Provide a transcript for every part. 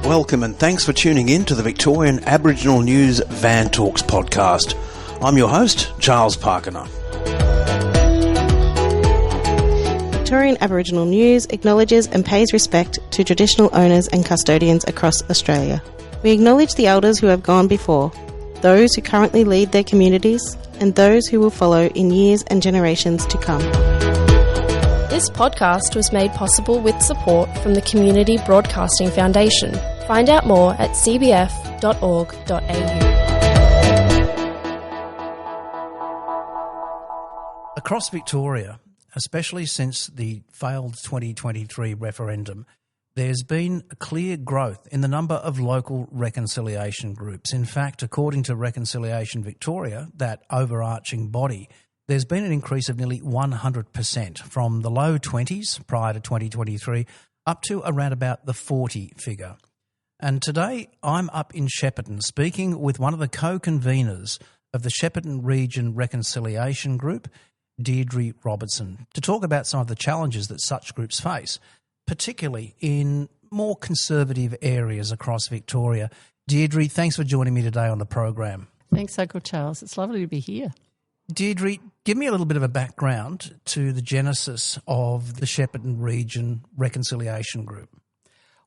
Welcome and thanks for tuning in to the Victorian Aboriginal News Van Talks podcast. I'm your host, Charles Pakana. Victorian Aboriginal News acknowledges and pays respect to traditional owners and custodians across Australia. We acknowledge the elders who have gone before, those who currently lead their communities, and those who will follow in years and generations to come. This podcast was made possible with support from the Community Broadcasting Foundation. Find out more at cbf.org.au. Across Victoria, especially since the failed 2023 referendum, there's been a clear growth in the number of local reconciliation groups. In fact, according to Reconciliation Victoria, that overarching body, there's been an increase of nearly 100% from the low 20s prior to 2023 up to around about the 40 figure. And today I'm up in Shepparton speaking with one of the co-conveners of the Shepparton Region Reconciliation Group, Dierdre Robertson, to talk about some of the challenges that such groups face, particularly in more conservative areas across Victoria. Dierdre, thanks for joining me today on the program. Thanks, Uncle Charles. It's lovely to be here. Dierdre, give me a little bit of a background to the genesis of the Shepparton Region Reconciliation Group.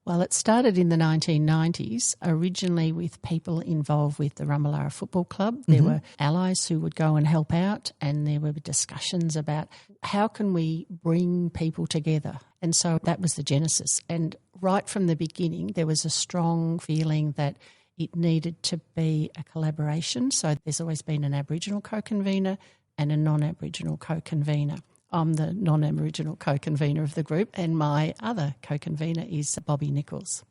Well, it started in the 1990s, originally with people involved with the Rumballara Football Club. There were allies who would go and help out, and there were discussions about how can we bring people together. And so that was the genesis. And right from the beginning, there was a strong feeling that it needed to be a collaboration. So there's always been an Aboriginal co-convener and a non-Aboriginal co-convener. I'm the non-Aboriginal co-convener of the group, and my other co-convener is Bobby Nichols.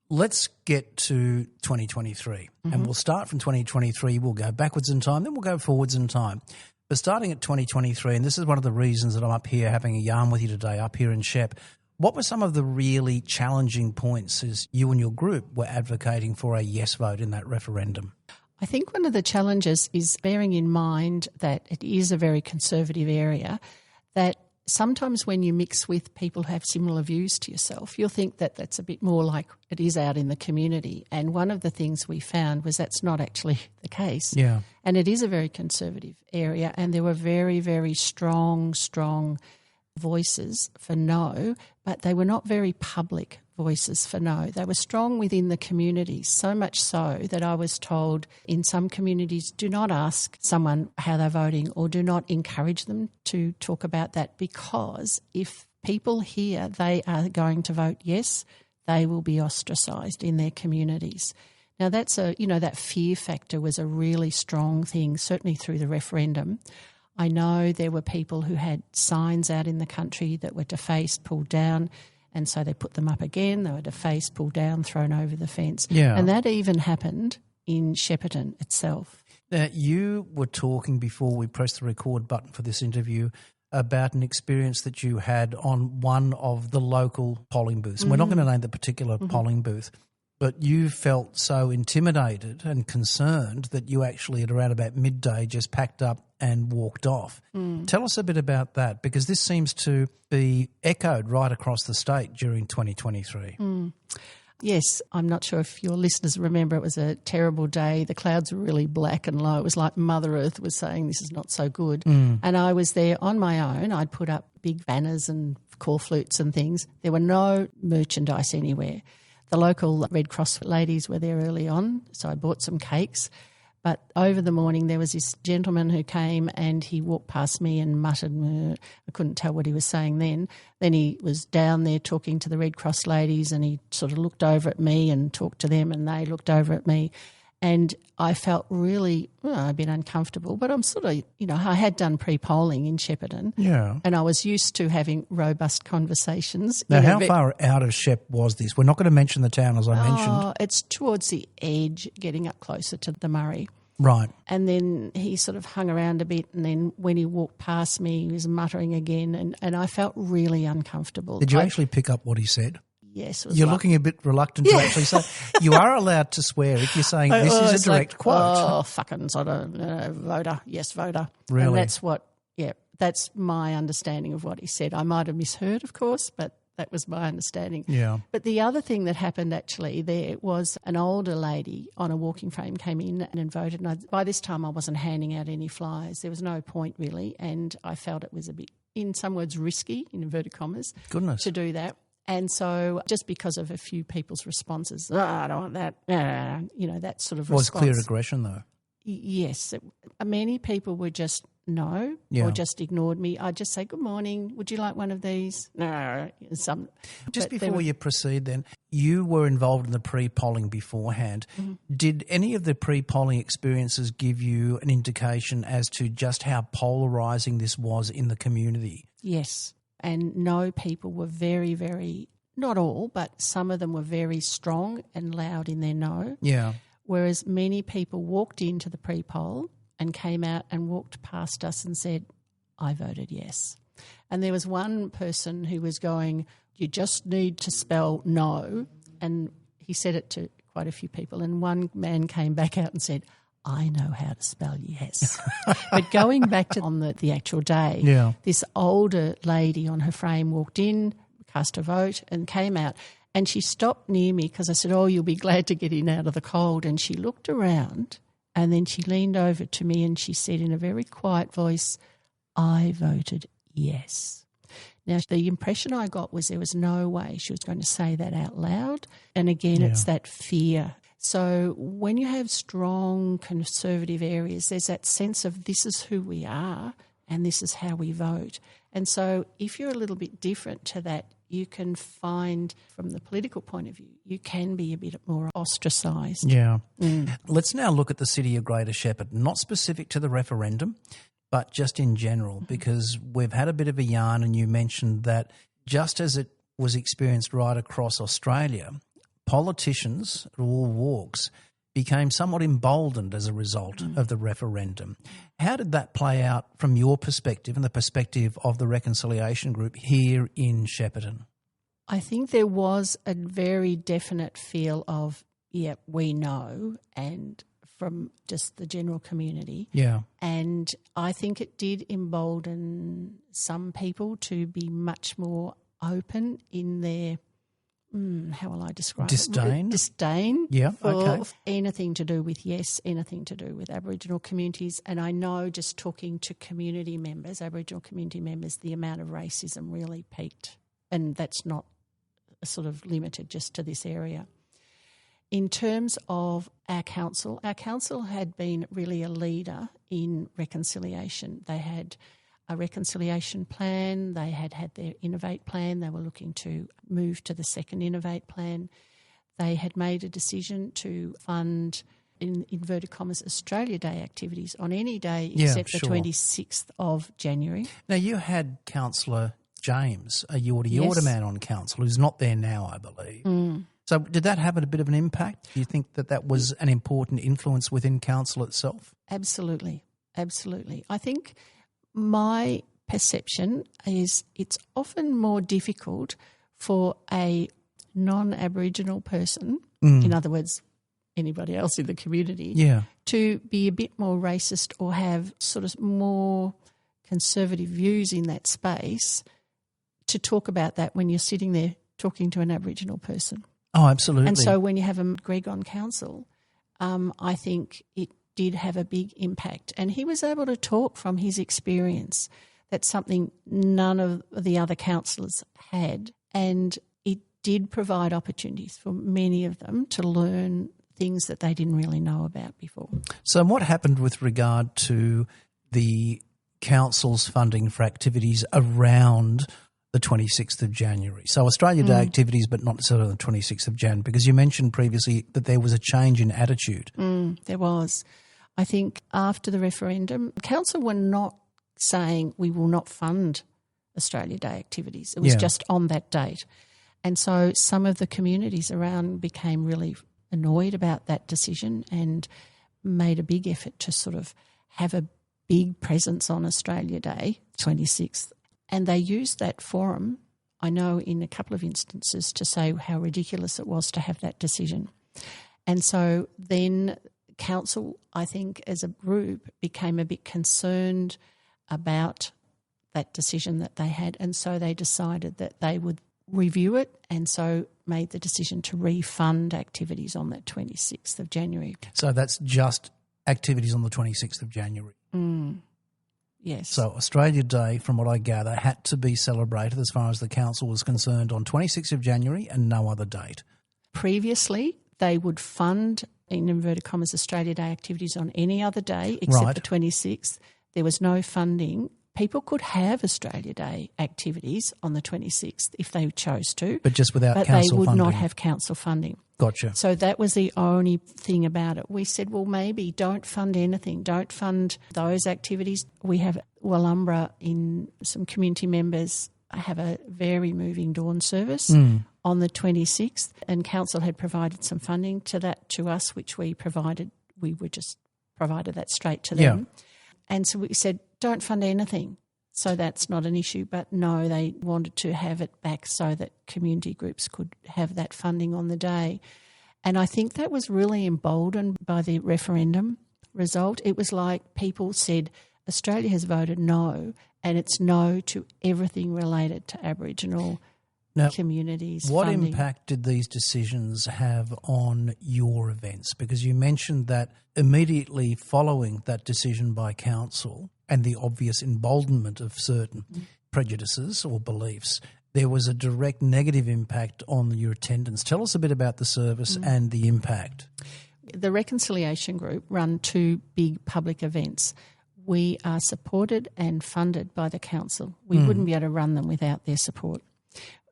Let's get to 2023, and we'll start from 2023. We'll go backwards in time, then we'll go forwards in time. But starting at 2023, and this is one of the reasons that I'm up here having a yarn with you today, up here in Shep, what were some of the really challenging points as you and your group were advocating for a yes vote in that referendum? I think one of the challenges is bearing in mind that it is a very conservative area, that sometimes when you mix with people who have similar views to yourself, you'll think that that's a bit more like it is out in the community. And one of the things we found was that's not actually the case. Yeah. And it is a very conservative area, and there were very, very strong voices for no, but they were not very public voices for no. They were strong within the community, so much so that I was told in some communities, do not ask someone how they're voting or do not encourage them to talk about that, because if people hear they are going to vote yes, they will be ostracised in their communities. Now that's that fear factor was a really strong thing, certainly through the referendum. I know there were people who had signs out in the country that were defaced, pulled down, and so they put them up again. They were defaced, pulled down, thrown over the fence. Yeah. And that even happened in Shepparton itself. Now, you were talking before we pressed the record button for this interview about an experience that you had on one of the local polling booths. And we're not going to name the particular polling booth, but you felt so intimidated and concerned that you actually at around about midday just packed up and walked off. Tell us a bit about that, because this seems to be echoed right across the state during 2023. Yes, I'm not sure if your listeners remember, it was a terrible day. The clouds were really black and low. It was like Mother Earth was saying this is not so good. And I was there on my own. I'd put up big banners and call flutes and things. There were no merchandise anywhere. The local Red Cross ladies were there early on, so I bought some cakes. But over the morning there was this gentleman who came and he walked past me and muttered, I couldn't tell what he was saying then. Then he was down there talking to the Red Cross ladies and he sort of looked over at me and talked to them and they looked over at me. And I felt really a bit uncomfortable, but I'm sort of, I had done pre-polling in Shepparton. Yeah. And I was used to having robust conversations. Now, how far out of Shep was this? We're not going to mention the town, as I mentioned. It's towards the edge, getting up closer to the Murray. Right. And then he sort of hung around a bit, and then when he walked past me, he was muttering again, and I felt really uncomfortable. Did you actually pick up what he said? Yes. You're looking a bit reluctant to actually say. You are allowed to swear if you're saying this is a direct quote. Oh, fucking sort of voter. Yes, voter. Really? And that's what, That's my understanding of what he said. I might have misheard, of course, but that was my understanding. Yeah. But the other thing that happened actually there was an older lady on a walking frame came in and voted. And by this time I wasn't handing out any flyers. There was no point really, and I felt it was a bit, in some words, risky, in inverted commas, to do that. And so just because of a few people's responses, I don't want that, that sort of response. Was clear aggression though? Yes. Many people were just or just ignored me. I'd just say, good morning, would you like one of these? No. Just before you proceed then, you were involved in the pre-polling beforehand. Mm-hmm. Did any of the pre-polling experiences give you an indication as to just how polarising this was in the community? Yes. And no, people were very, very, not all, but some of them were very strong and loud in their no. Yeah. Whereas many people walked into the pre-poll and came out and walked past us and said, I voted yes. And there was one person who was going, you just need to spell no. And he said it to quite a few people. And one man came back out and said, I know how to spell yes. But going back to on the actual day, this older lady on her frame walked in, cast her vote and came out. And she stopped near me because I said, oh, you'll be glad to get in out of the cold. And she looked around and then she leaned over to me and she said in a very quiet voice, I voted yes. Now, the impression I got was there was no way she was going to say that out loud. And again, it's that fear. So when you have strong conservative areas, there's that sense of this is who we are and this is how we vote. And so if you're a little bit different to that, you can find, from the political point of view, you can be a bit more ostracised. Yeah. Let's now look at the city of Greater Shepparton, not specific to the referendum, but just in general, because we've had a bit of a yarn and you mentioned that just as it was experienced right across Australia, politicians at all walks became somewhat emboldened as a result of the referendum. How did that play out from your perspective and the perspective of the Reconciliation Group here in Shepparton? I think there was a very definite feel of, we know, and from just the general community. Yeah. And I think it did embolden some people to be much more open in their how will I describe Disdain? it? Disdain. Yeah, for anything to do with anything to do with Aboriginal communities. And I know just talking to community members, Aboriginal community members, the amount of racism really peaked. And that's not sort of limited just to this area. In terms of our council had been really a leader in reconciliation. They had a reconciliation plan. They had their Innovate plan. They were looking to move to the second Innovate plan. They had made a decision to fund, in inverted commas, Australia Day activities on any day except the 26th of January. Now, you had Councillor James, a Yorta man on council, who's not there now, I believe. So did that have a bit of an impact? Do you think that was an important influence within council itself? Absolutely. I think my perception is it's often more difficult for a non-Aboriginal person, in other words, anybody else in the community, to be a bit more racist or have sort of more conservative views in that space, to talk about that when you're sitting there talking to an Aboriginal person. Oh, absolutely. And so when you have a Greg on council, I think it did have a big impact. And he was able to talk from his experience. That's something none of the other councillors had. And it did provide opportunities for many of them to learn things that they didn't really know about before. So what happened with regard to the council's funding for activities around the 26th of January? So Australia Day activities, but not necessarily the 26th of Jan, because you mentioned previously that there was a change in attitude. There was. I think after the referendum, council were not saying we will not fund Australia Day activities. It was just on that date. And so some of the communities around became really annoyed about that decision and made a big effort to sort of have a big presence on Australia Day, 26th. And they used that forum, I know in a couple of instances, to say how ridiculous it was to have that decision. And so then council, I think, as a group, became a bit concerned about that decision that they had, and so they decided that they would review it, and so made the decision to refund activities on that 26th of January. So that's just activities on the 26th of January. Yes. So Australia Day, from what I gather, had to be celebrated as far as the council was concerned on 26th of January and no other date. Previously, they would fund, in inverted commas, Australia Day activities on any other day except the 26th. There was no funding. People could have Australia Day activities on the 26th if they chose to. But just without council funding. But they would not have council funding. Gotcha. So that was the only thing about it. We said, well, maybe don't fund anything. Don't fund those activities. We have Wallumbra in some community members have a very moving dawn service on the 26th, and council had provided some funding to that to us, which we provided. We were just provided that straight to them. Yeah. And so we said, don't fund anything. So that's not an issue. But no, they wanted to have it back so that community groups could have that funding on the day. And I think that was really emboldened by the referendum result. It was like people said, Australia has voted no, and it's no to everything related to Aboriginal communities. What funding. impact did these decisions have on your events? Because you mentioned that immediately following that decision by council and the obvious emboldenment of certain prejudices or beliefs, there was a direct negative impact on your attendance. Tell us a bit about the service and the impact. The Reconciliation Group run two big public events. We are supported and funded by the council. We wouldn't be able to run them without their support.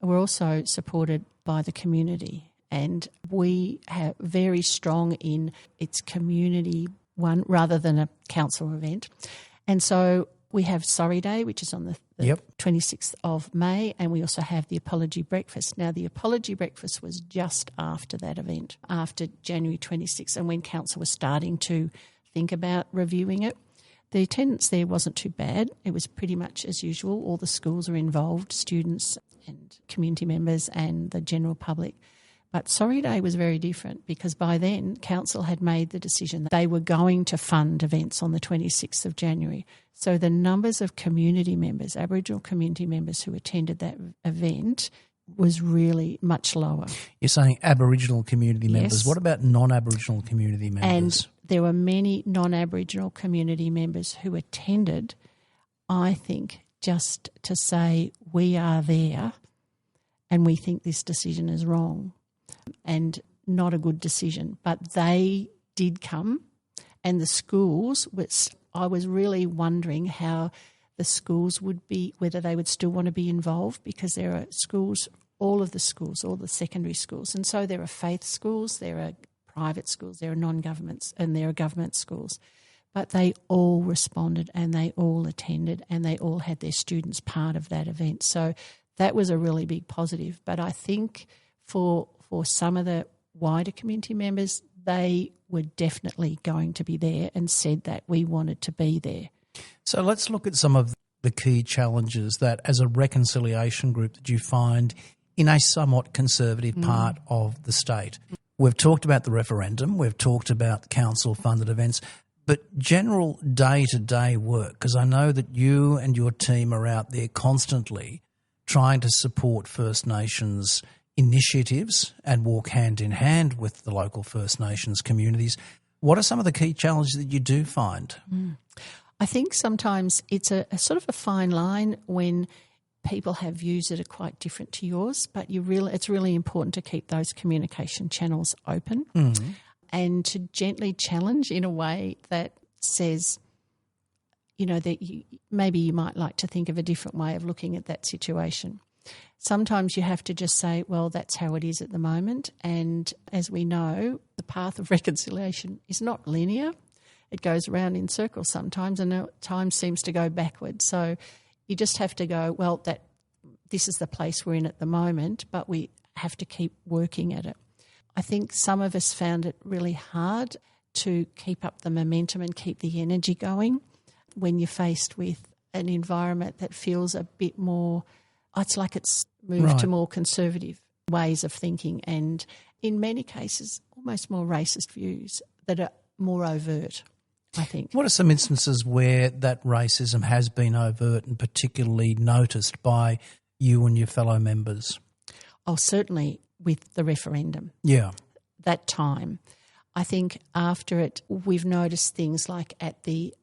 We're also supported by the community, and we are very strong in its community one rather than a council event. And so we have Sorry Day, which is on the 26th of May, and we also have the Apology Breakfast. Now, the Apology Breakfast was just after that event, after January 26th, and when council was starting to think about reviewing it. The attendance there wasn't too bad. It was pretty much as usual. All the schools are involved, students and community members and the general public. But Sorry Day was very different because by then council had made the decision that they were going to fund events on the 26th of January. So the numbers of community members, Aboriginal community members who attended that event was really much lower. You're saying Aboriginal community members. Yes. What about non-Aboriginal community members? And there were many non-Aboriginal community members who attended, I think, just to say we are there and we think this decision is wrong and not a good decision. But they did come, and the schools, I was really wondering how the schools would be, whether they would still want to be involved, because there are schools, all the secondary schools. And so there are faith schools, there are private schools, there are non-governments, and there are government schools. But they all responded and they all attended and they all had their students part of that event. So that was a really big positive. But I think for some of the wider community members, they were definitely going to be there and said that we wanted to be there. So let's look at some of the key challenges that as a reconciliation group that you find in a somewhat conservative part of the state. We've talked about the referendum, we've talked about council-funded events, but general day-to-day work, because I know that you and your team are out there constantly trying to support First Nations initiatives and walk hand in hand with the local First Nations communities. What are some of the key challenges that you do find? I think sometimes it's a sort of a fine line when people have views that are quite different to yours, but it's really important to keep those communication channels open and to gently challenge in a way that says, that maybe you might like to think of a different way of looking at that situation. Sometimes you have to just say, well, that's how it is at the moment. And as we know, the path of reconciliation is not linear. It goes around in circles sometimes, and time seems to go backwards. So you just have to go, well, this is the place we're in at the moment, but we have to keep working at it. I think some of us found it really hard to keep up the momentum and keep the energy going when you're faced with an environment that feels a bit more, it's like it's moved to more conservative ways of thinking and in many cases almost more racist views that are more overt. I think. What are some instances where that racism has been overt and particularly noticed by you and your fellow members? Oh, certainly with the referendum. Yeah. That time. I think after it, we've noticed things like at the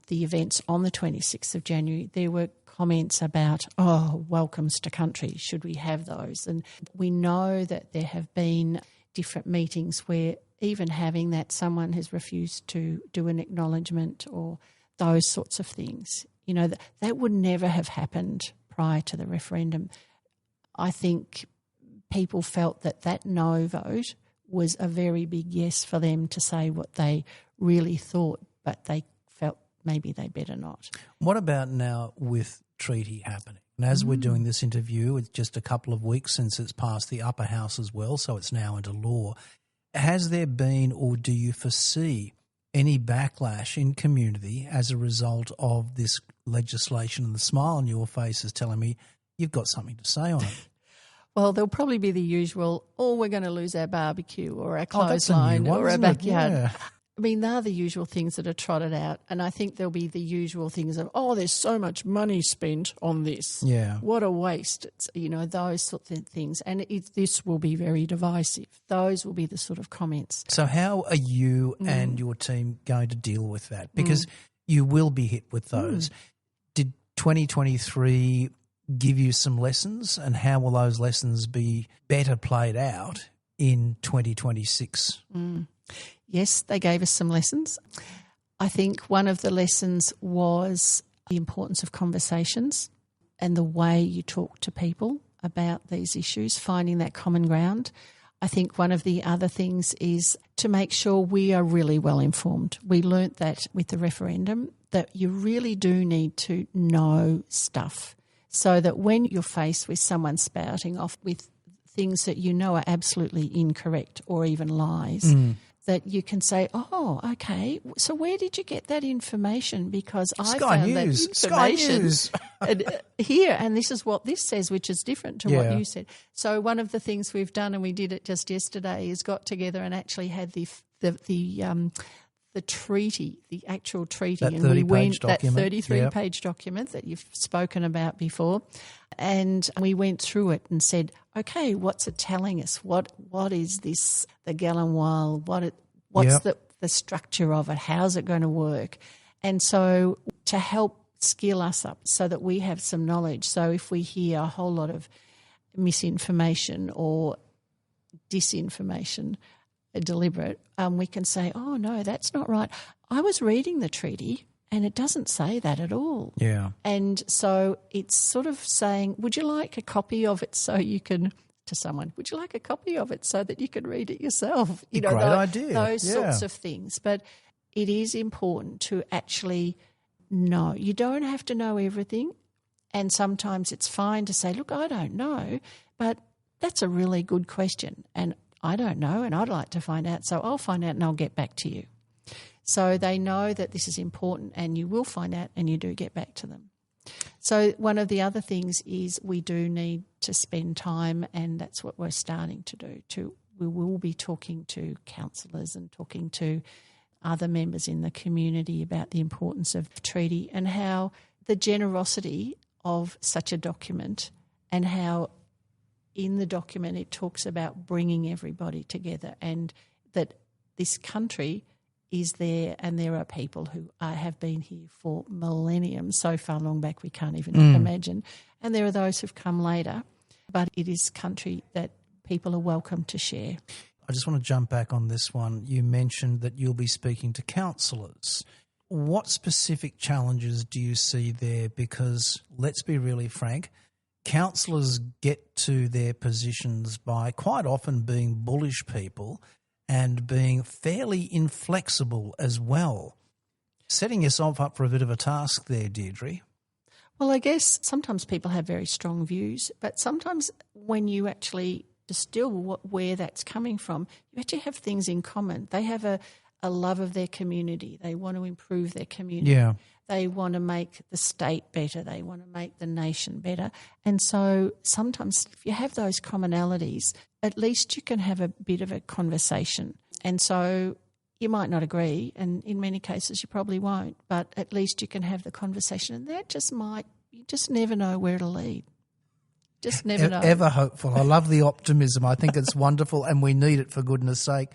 events on the 26th of January, there were comments about, welcomes to country, should we have those? And we know that there have been different meetings where even having that someone has refused to do an acknowledgement or those sorts of things. You know, that would never have happened prior to the referendum. I think people felt that no vote was a very big yes for them to say what they really thought, but they felt maybe they better not. What about now with treaty happening? And as we're doing this interview, it's just a couple of weeks since it's passed the upper house as well, so it's now into law. Has there been, or do you foresee any backlash in community as a result of this legislation? And the smile on your face is telling me you've got something to say on it. Well, there'll probably be the usual, we're going to lose our barbecue or our that's a new clothesline one, or our isn't it? backyard. Yeah. I mean, they're the usual things that are trotted out, and I think there'll be the usual things of, there's so much money spent on this. Yeah. What a waste. It's, those sorts of things. And this will be very divisive. Those will be the sort of comments. So how are you and your team going to deal with that? Because you will be hit with those. Did 2023 give you some lessons, and how will those lessons be better played out in 2026? Yes, they gave us some lessons. I think one of the lessons was the importance of conversations and the way you talk to people about these issues, finding that common ground. I think one of the other things is to make sure we are really well informed. We learnt that with the referendum, that you really do need to know stuff so that when you're faced with someone spouting off with things that you know are absolutely incorrect or even lies, that you can say, okay, so where did you get that information? Because I found that information here, and this is what this says, which is different to what you said. So one of the things we've done, and we did it just yesterday, is got together and actually had the treaty, the actual treaty, that and we went document. That 33-page document that you've spoken about before, and we went through it and said, okay, what's it telling us? What is this? The Gallenwald? What's the structure of it? How's it going to work? And so to help skill us up so that we have some knowledge. So if we hear a whole lot of misinformation or disinformation, deliberate, we can say, no, that's not right. I was reading the treaty and it doesn't say that at all. Yeah. And so it's sort of saying, would you like a copy of it so you can, to someone, would you like a copy of it so that you can read it yourself? Great idea. Those sorts of things. But it is important to actually know. You don't have to know everything, and sometimes it's fine to say, look, I don't know, but that's a really good question, and I don't know, and I'd like to find out, so I'll find out and I'll get back to you. So they know that this is important and you will find out and you do get back to them. So one of the other things is we do need to spend time, and that's what we're starting to do. We will be talking to councillors and talking to other members in the community about the importance of the treaty and how the generosity of such a document, and how in the document it talks about bringing everybody together, and that this country is there and there are people who have been here for millennium, so far long back we can't even imagine, and there are those who've come later, but it is country that people are welcome to share. I just want to jump back on this one. You mentioned that you'll be speaking to councillors. What specific challenges do you see there? Because let's be really frank, councillors get to their positions by quite often being bullish people and being fairly inflexible as well. Setting yourself up for a bit of a task there, Dierdre. Well, I guess sometimes people have very strong views, but sometimes when you actually distill where that's coming from, you actually have things in common. They have a love of their community. They want to improve their community. Yeah. They want to make the state better. They want to make the nation better. And so sometimes if you have those commonalities, at least you can have a bit of a conversation. And so You might not agree, and in many cases you probably won't, but at least you can have the conversation, and that you just never know where it'll lead. Just never know. Ever hopeful. I love the optimism. I think it's wonderful, and we need it, for goodness sake.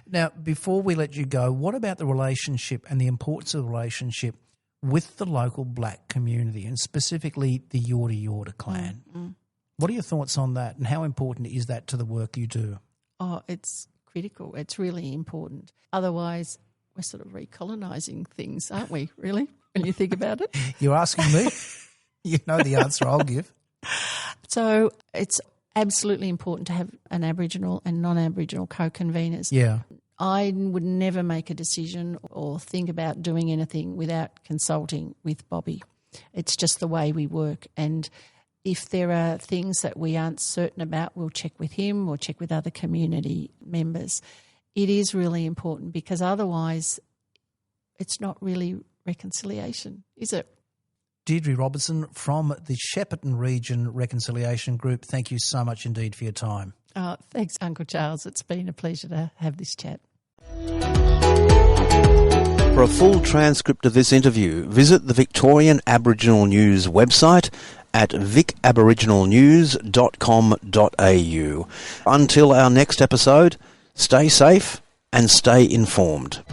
Now, before we let you go, what about the relationship and the importance of the relationship with the local black community, and specifically the Dierdre clan? Mm-hmm. What are your thoughts on that, and how important is that to the work you do? Oh, it's critical. It's really important. Otherwise, we're sort of recolonising things, aren't we, really, when you think about it? You're asking me? You know the answer I'll give. So it's absolutely important to have an Aboriginal and non-Aboriginal co-conveners. Yeah. I would never make a decision or think about doing anything without consulting with Bobby. It's just the way we work. And if there are things that we aren't certain about, we'll check with him or check with other community members. It is really important, because otherwise it's not really reconciliation, is it? Dierdre Robertson from the Shepparton Region Reconciliation Group, thank you so much indeed for your time. Thanks, Uncle Charles. It's been a pleasure to have this chat. For a full transcript of this interview, visit the Victorian Aboriginal News website at vicaboriginalnews.com.au. Until our next episode, stay safe and stay informed.